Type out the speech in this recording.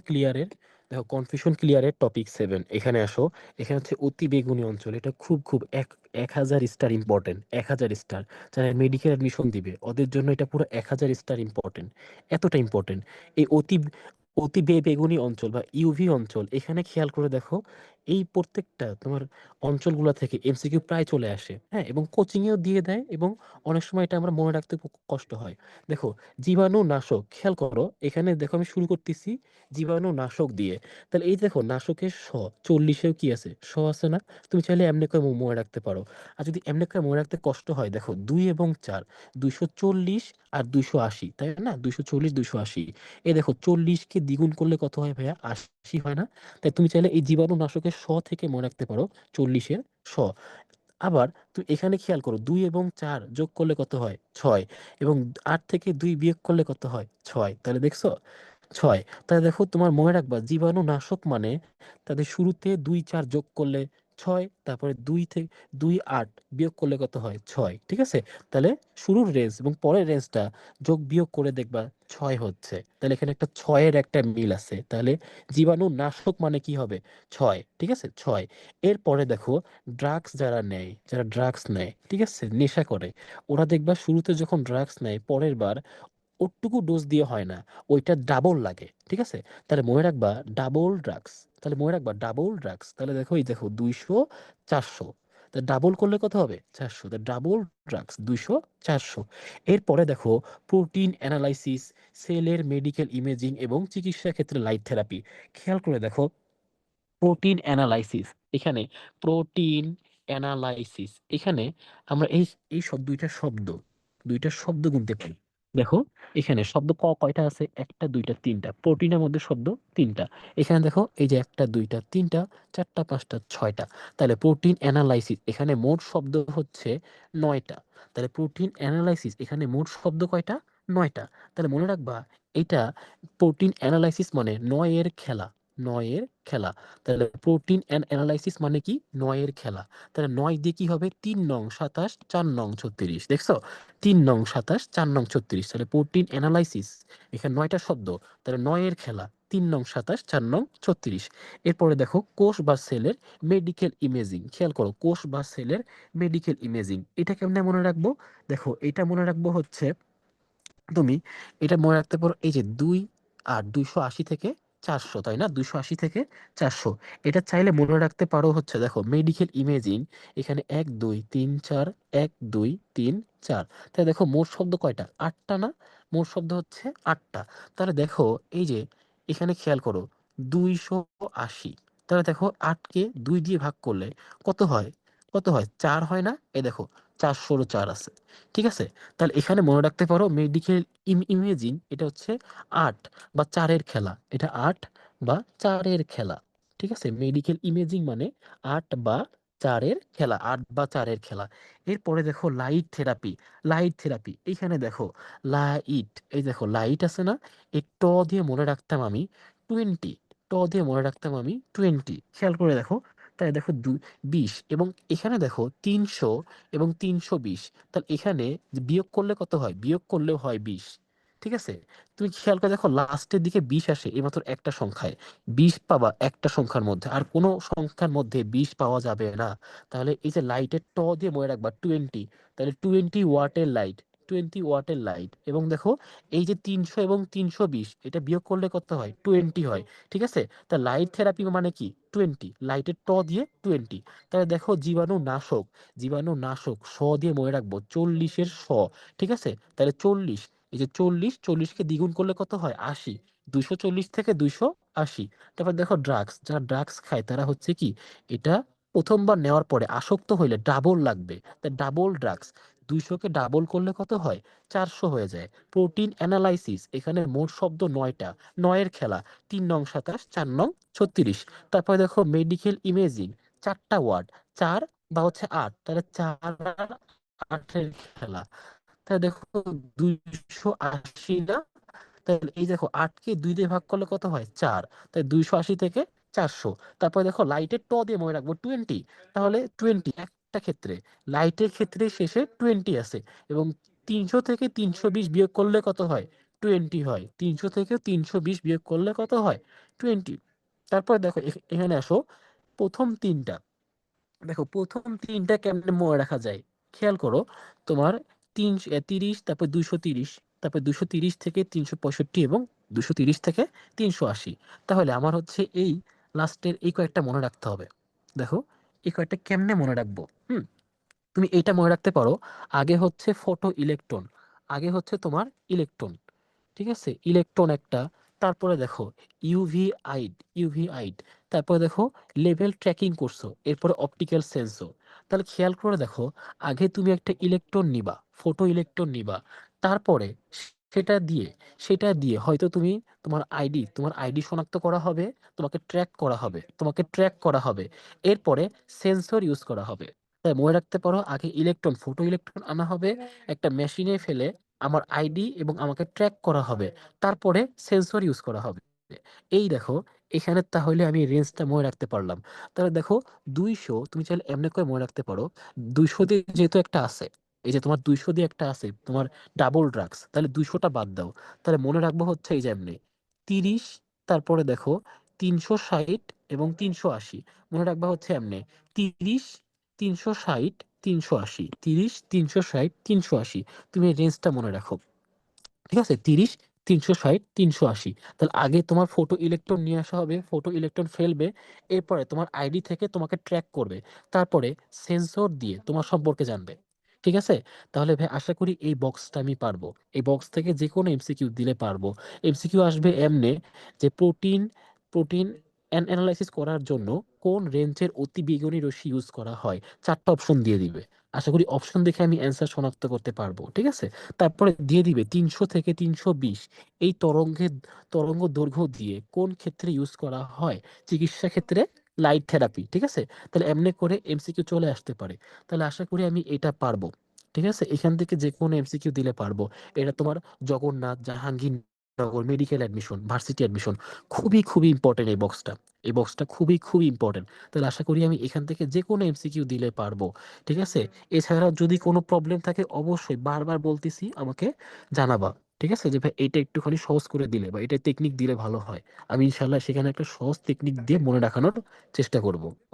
ক্লিয়ারের দেখো confusion ক্লিয়ারের topic 7 এখানে আসো। এখানে হচ্ছে অতি বেগুনি অঞ্চল, এটা খুব খুব 1000 স্টার ইম্পর্টেন্ট, 1000 স্টার। যারা মেডিকেল অ্যাডমিশন দিবে ওদের জন্য এটা পুরো 1000 স্টার ইম্পর্টেন্ট, এতটা ইম্পর্টেন্ট। এই অতি অতি বেগুনি অঞ্চল বা ইউভি অঞ্চল, এখানে খেয়াল করে দেখো এই প্রত্যেকটা তোমার অঞ্চলগুলো থেকে এমসিকিউ প্রায় চলে আসে, হ্যাঁ, এবং কোচিং এও দিয়ে দেয়, এবং অনেক সময় এটা আমরা মনে রাখতে খুব কষ্ট হয়। দেখো জীবাণু নাশক, খেয়াল করো এখানে দেখো আমি শুরু করতেছি জীবাণু নাশক দিয়ে। তাহলে এই দেখো নাশকের 40-এও কি আছে, আছে না? তুমি চাইলে এমনি করে মনে রাখতে পারো। আর যদি এমনি করে মনে রাখতে কষ্ট হয়, দেখো 2 এবং 4, 240 আর 280, তাই না? 240, 280। এই দেখো 40-কে দ্বিগুণ করলে কত হয় ভাইয়া? 80 হয় না? তাই তুমি চাইলে এই জীবাণু নাশকের থেকে মনে রাখতে পারো 40-এর 100। আবার তুই এখানে খেয়াল করো 2 এবং 4 যোগ করলে কত হয়? 6। এবং 8 থেকে 2 বিয়োগ করলে কত হয়? 6। তাহলে দেখছো 6। তাহলে দেখো তোমার মনে রাখবা জীবাণু নাশক মানে তাদের শুরুতে 2 4 যোগ করলে 6, তারপরে 2 8 বিয়োগ করলে কত হয়? 6, ঠিক আছে? তাহলে শুরুর রেঞ্জ এবং পরের রেঞ্জটা যোগ বিয়োগ করে দেখবা 6 হচ্ছে। তাহলে এখানে একটা 6-এর একটা মিল আছে। তাহলে জীবাণু নাশক মানে কি হবে? 6, ঠিক আছে? 6। এরপরে দেখো ড্রাগস যারা নেয়, যারা ড্রাগস নেয়, ঠিক আছে, নেশা করে, ওরা দেখবা শুরুতে যখন ড্রাগস নেয় পরের বার ওটুকু ডোজ দিয়ে হয় না, ওইটা ডাবল লাগে, ঠিক আছে? তাহলে মনে রাখবা ডাবল ড্রাগস। তাহলে মনে রাখবা ডাবল ড্রাগস। তাহলে দেখো এই দেখো 200, 400। তা ডাবল করলে কত হবে? 400। তা ডাবল ড্রাগস 200, 400। এরপরে দেখো প্রোটিন অ্যানালাইসিস, সেলের মেডিকেল ইমেজিং এবং চিকিৎসা ক্ষেত্রে লাইট থেরাপি। খেয়াল করে দেখো প্রোটিন অ্যানালাইসিস, এখানে প্রোটিন অ্যানালাইসিস, এখানে আমরা এই এই সব দুইটা শব্দ গুনতে পারি। দেখো এখানে শব্দ কয়টা আছে? একটা, দুইটা, তিনটা। প্রোটিনের মধ্যে শব্দ তিনটা। এখানে দেখো এই যে একটা, দুইটা, তিনটা, চারটা, পাঁচটা, ছয়টা। তাহলে প্রোটিন অ্যানালাইসিস এখানে মোট শব্দ হচ্ছে 9টা। তাহলে প্রোটিন অ্যানালাইসিস এখানে মোট শব্দ কয়টা? 9টা। তাহলে মনে রাখবা এটা প্রোটিন অ্যানালাইসিস মানে 9-এর খেলা, 9-এর খেলা। তাহলে প্রোটিন অ্যান্ড অ্যানালাইসিস মানে কি? 9-এর খেলা। তাহলে 9 দিয়ে কি হবে? 3 9 27, 4 9 36, দেখছো? 3 9 27, 4 9 36। তাহলে প্রোটিন অ্যানালাইসিস এখানে 9টা শব্দ, তাহলে 9-এর খেলা, 3 9 27, 4 9 36। এরপরে দেখো কোষ বা সেলের মেডিকেল ইমেজিং। খেয়াল করো কোষ বা সেলের মেডিকেল ইমেজিং, এটা কেমনে মনে রাখবো? দেখো এটা মনে রাখবো হচ্ছে তুমি এটা মনে রাখতে পারো এই যে 280 থেকে 400, তাই না? 280 থেকে 400। এটা চাইলে মনে রাখতে পারো হচ্ছে দেখো মেডিকেল ইমেজিং এখানে 1 2 3 4, 1 2 3 4। তাহলে দেখো মোট শব্দ কয়টা? 8টা না? মোট শব্দ হচ্ছে 8টা। তাহলে দেখো এই যে এখানে খেয়াল করো 280। তাহলে দেখো 8-কে 2 দিয়ে ভাগ করলে কত হয়? কত হয়? 4 হয় না? এই দেখো 400-ও 4 আছে, ঠিক আছে? তাহলে এখানে মনে রাখতে পারো মেডিকেল ইমেজিং এটা হচ্ছে 8 বা 4-এর খেলা, এটা 8 বা 4-এর খেলা, ঠিক আছে? মেডিকেল ইমেজিং মানে 8 বা 4-এর খেলা, 8 বা 4-এর খেলা। এরপরে দেখো লাইট থেরাপি, লাইট থেরাপি এখানে দেখো লাইট, এই দেখো লাইট আছে না? এই দিয়ে মনে রাখতাম আমি 20, দিয়ে মনে রাখতাম আমি 20। খেয়াল করে দেখো, তাই দেখো 20 এবং এখানে দেখো 300 এবং 320। তাহলে এখানে যে বিয়োগ করলে কত হয়? বিয়োগ করলেও হয় 20, ঠিক আছে? তুমি খেয়াল করে দেখো লাস্টের দিকে 20 আসে এইমাত্র একটা সংখ্যায়। 20 পাবা একটা সংখ্যার মধ্যে, আর কোনো সংখ্যার মধ্যে 20 পাওয়া যাবে না। তাহলে এই যে লাইটের দিয়ে মনে রাখবা 20। তাহলে 20 ওয়াটের লাইট, 20 ওয়াটের লাইট। এবং দেখো এই যে 300 এবং 320 এটা বিয়োগ করলে কত হয়? 20 হয়, ঠিক আছে? তা লাইট থেরাপি মানে কি? 20, লাইটের দিয়ে 20। তাহলে দেখো জীবাণু নাশক, জীবাণু নাশক দিয়ে মনে রাখবো 40-এর 100, ঠিক আছে? তাহলে 40, এই যে 40-কে দ্বিগুণ করলে কত হয়? 80। 240 থেকে 280। তারপর দেখো ড্রাগস, যারা ড্রাগস খায় তারা হচ্ছে কি এটা প্রথমবার নেওয়ার পরে আসক্ত হইলে ডাবল লাগবে, তাই ডাবল ড্রাগস। 200-কে ডাবল করলে কত হয়? 400 হয়ে যায়। প্রোটিন অ্যানালাইসিস এখানে মোট শব্দ 9টা, 9-এর খেলা, 3 9 27, 4 9 36। তারপরে দেখো মেডিকেল ইমেজিং 4টা ওয়ার্ড, 4 বা হচ্ছে 8, তাহলে 4 আর 8-এর খেলা। তাহলে দেখো 280 না? তাহলে এই দেখো 8-কে 2 দিয়ে ভাগ করলে কত হয়? 4। তাই 280 থেকে 400। তারপরে দেখো লাইটের দিয়ে মনে রাখবো 20। তাহলে 20 একটা ক্ষেত্রে, লাইটের ক্ষেত্রে শেষে 20 আছে। এবং 300 থেকে 320 বিয়োগ করলে কত হয়? 20 হয়, 300 থেকে 320 বিয়োগ করলে কত হয়? 20। তারপর দেখো এখানে আসো, প্রথম তিনটা, দেখো প্রথম তিনটা কেমনে মনে রাখা যায়, খেয়াল করো। তোমার 30, তারপর 230, তারপর 230 থেকে 365 এবং 230 থেকে 380। তাহলে আমার হচ্ছে এই লাস্টের এই কয়েকটা মনে রাখতে হবে। দেখো এই কয়েকটা কেমনে মনে রাখবো? তুমি এইটা মনে রাখতে পারো। আগে হচ্ছে ফটো ইলেকট্রন, আগে হচ্ছে তোমার ইলেকট্রন, ঠিক আছে, ইলেকট্রন একটা। তারপরে দেখো ইউভি আইড, ইউভি আইড। তারপরে দেখো লেভেল ট্র্যাকিং করছো, এরপরে অপটিক্যাল সেন্সর। তাহলে খেয়াল করে দেখো, আগে তুমি একটা ইলেকট্রন নিবা, ফটো ইলেকট্রন নিবা, তারপরে সেটা দিয়ে সেটা দিয়ে হয়তো তুমি তোমার আইডি শনাক্ত করা হবে, তোমাকে ট্র্যাক করা হবে, এরপরে সেন্সর ইউজ করা হবে। তাই মনে রাখতে পারো, আগে ফটো ইলেকট্রন আনা হবে, একটা মেশিনে ফেলে আমার আইডি এবং আমাকে ট্র্যাক করা হবে, তারপরে সেন্সর ইউজ করা হবে। এই দেখো, এখানে তাহলে আমি রেঞ্জটা মনে রাখতে পারলাম। তাহলে দেখো 200 তুমি চাইলে এমনি করে মনে রাখতে পারো। 200 দিয়ে যেহেতু একটা আছে, এই যে তোমার 200 দিয়ে একটা আছে তোমার ডাবল ড্রাগস, তাহলে 200টা বাদ দাও। তাহলে মনে রাখবো হচ্ছে এই যে এমনি 30, তারপরে দেখো 360 এবং 380। মনে রাখবা হচ্ছে এমনি 30, 360, 380, 30, 360, 380। তুমি এই রেঞ্জটা মনে রাখো, ঠিক আছে? 30, 360, 380। তাহলে আগে তোমার ফটো ইলেকট্রন নিয়ে আসা হবে, ফটো ইলেকট্রন ফেলবে, এরপরে তোমার আইডি থেকে তোমাকে ট্র্যাক করবে, তারপরে সেন্সর দিয়ে তোমার সম্পর্কে জানবে। ঠিক আছে? তাহলে ভাই আশা করি এই বক্সটা আমি পারবো, এই বক্স থেকে যে কোনো এমসিকিউ দিলে পারবো। এমসিকিউ আসবে এমনে যে প্রোটিন প্রোটিন অ্যানালাইসিস করার জন্য কোন রেঞ্জের অতি বেগুনি রশ্মি ইউজ করা হয়, 4টা অপশন দিয়ে দিবে। আশা করি অপশন দেখে আমি অ্যান্সার শনাক্ত করতে পারবো, ঠিক আছে? তারপরে দিয়ে দিবে 300 থেকে 320 এই তরঙ্গ দৈর্ঘ্য দিয়ে কোন ক্ষেত্রে ইউজ করা হয়, চিকিৎসা ক্ষেত্রে লাইট থেরাপি, ঠিক আছে? তাহলে এমনি করে এমসিকিউ চলে আসতে পারে। তাহলে আশা করি আমি এটা পারবো, ঠিক আছে? এখান থেকে যে কোনো এমসিকিউ দিলে পারবো। এটা তোমার Jagannath, Jahangirnagar medical admission, varsity admission, খুবই খুবই ইম্পর্টেন্ট এই বক্সটা, এই বক্সটা খুবই খুবই ইম্পর্টেন্ট। তাহলে আশা করি আমি এখান থেকে যে কোনো এমসিকিউ দিলে পারবো, ঠিক আছে? এছাড়া যদি কোনো প্রবলেম থাকে অবশ্যই বারবার বলতেছি আমাকে জানাবা, ঠিক আছে? যে ভাই এটা একটুখানি সহজ করে দিলে বা এটা টেকনিক দিলে ভালো হয়। আমি ইনশাল্লাহ সেখানে একটা সহজ টেকনিক দিয়ে মনে রাখানোর চেষ্টা করব।